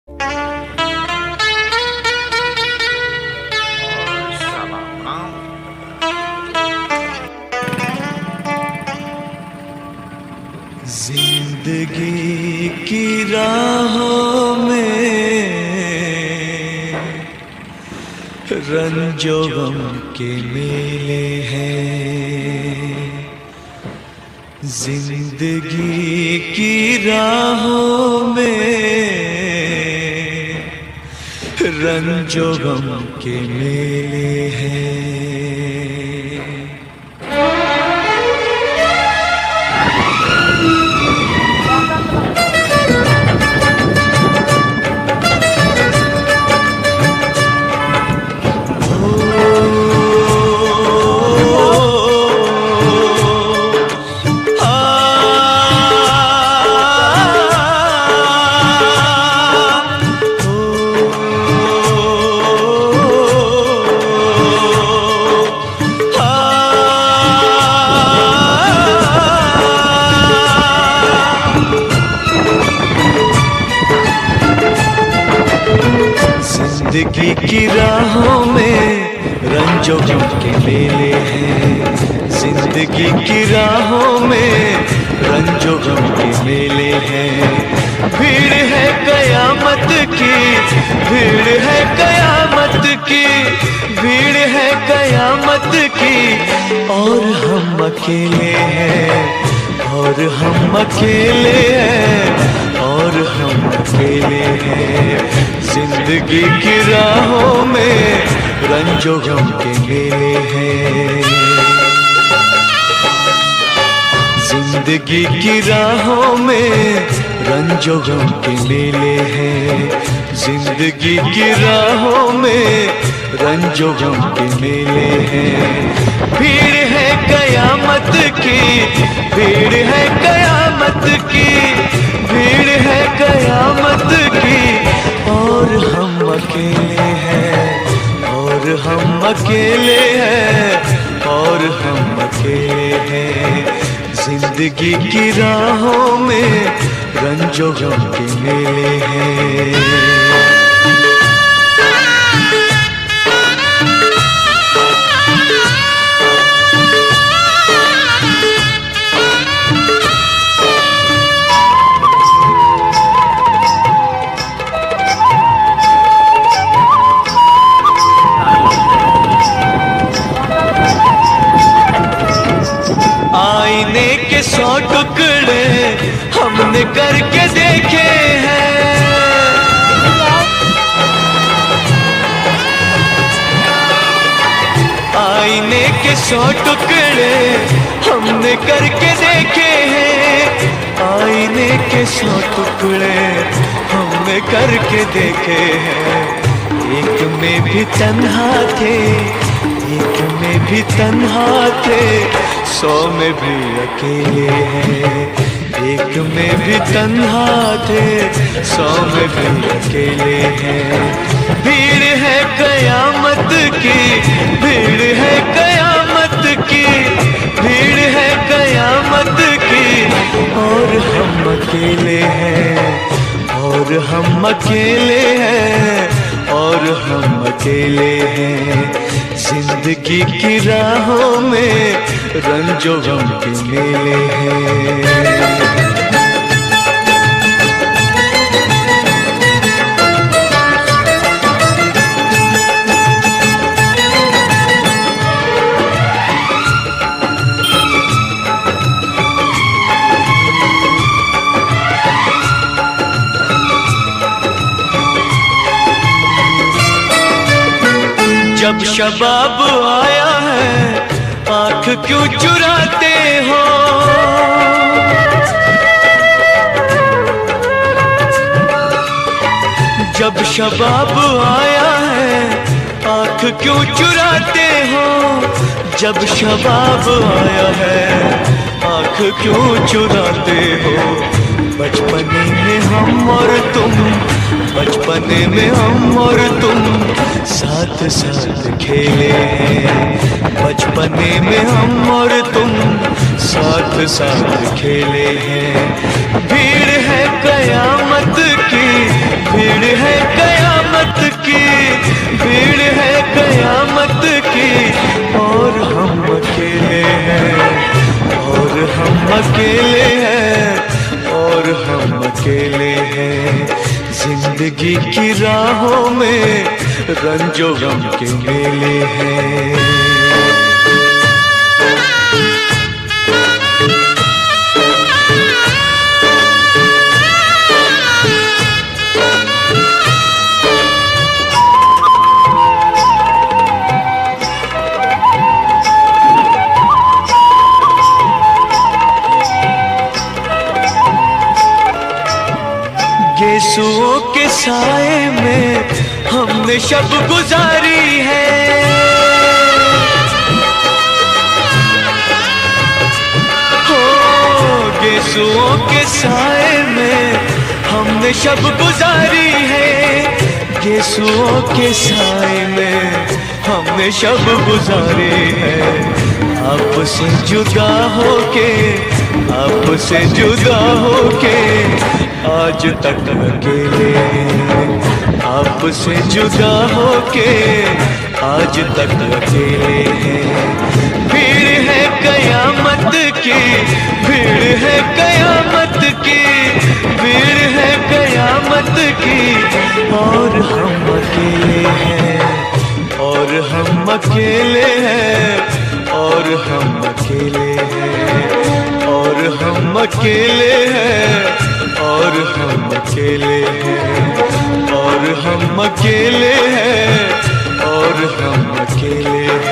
जिंदगी की राहों में रंजो गम के मेले हैं। जिंदगी की राहों में रंजो गम के मेले हैं। जिंदगी की राहों में रंजो गम के मेले हैं। जिंदगी की राहों में रंजो गम के मेले हैं। भीड़ है कयामत की, भीड़ है कयामत की, भीड़ है कयामत की, और हम अकेले हैं, और हम अकेले हैं, और हम अकेले हैं। जिंदगी की राहों में रंजो गम के मेले हैं। जिंदगी की राहों में रंजो गम के मेले हैं। जिंदगी की राहों में रंजो गम के मेले हैं। भीड़ है कयामत की, भीड़ है कयामत की, भीड़ है कयामत की, और हम अकेले हैं, और हम अकेले हैं, और हम अकेले हैं। जिंदगी की राहों में रंजो गम के मेले हैं। आईने के 100 टुकड़े हमने करके देखे हैं। आईने के 100 टुकड़े हमने करके देखे हैं। आईने के 100 टुकड़े हमने करके देखे हैं। एक में भी तन्हा थे, एक में भी तन्हा थे, 100 में भी अकेले हैं। एक में भी तन्हा थे, 100 में भी अकेले हैं। भीड़ है कयामत की, भीड़ है कयामत की, भीड़ है कयामत की, और हम अकेले हैं, और हम अकेले हैं, और हम अकेले हैं। जिंदगी की राहों में रंजो गम के मेले हैं। जब शबाब आया है आँख क्यों चुराते हो। जब शबाब आया है आँख क्यों चुराते हो। जब शबाब आया है आँख क्यों चुराते हो। बचपने में हम और तुम, बचपने में हम और तुम साथ साथ खेले हैं। बचपने में हम और तुम साथ साथ खेले हैं। भीड़ है कयामत की, भीड़ है जिंदगी की राहों में रंजो गम के मेले हैं। यीशुओं के साए में हमने शब गुजारी है। हो यीशुओं के साए में हमने शब गुजारी है। यीशुओं के साए में हमने शब गुजारी है। आपसे जुदा होके, आपसे जुदा होके आज तक अकेले हैं। आपसे जुदा होके आज तक अकेले हैं। भीड़ है कयामत की, भीड़ है कयामत की, भीड़ है कयामत की, और हम अकेले हैं, और हम अकेले हैं, और हम अकेले हैं, और हम अकेले हैं, और हम अकेले हैं, और हम अकेले हैं, और हम अकेले हैं।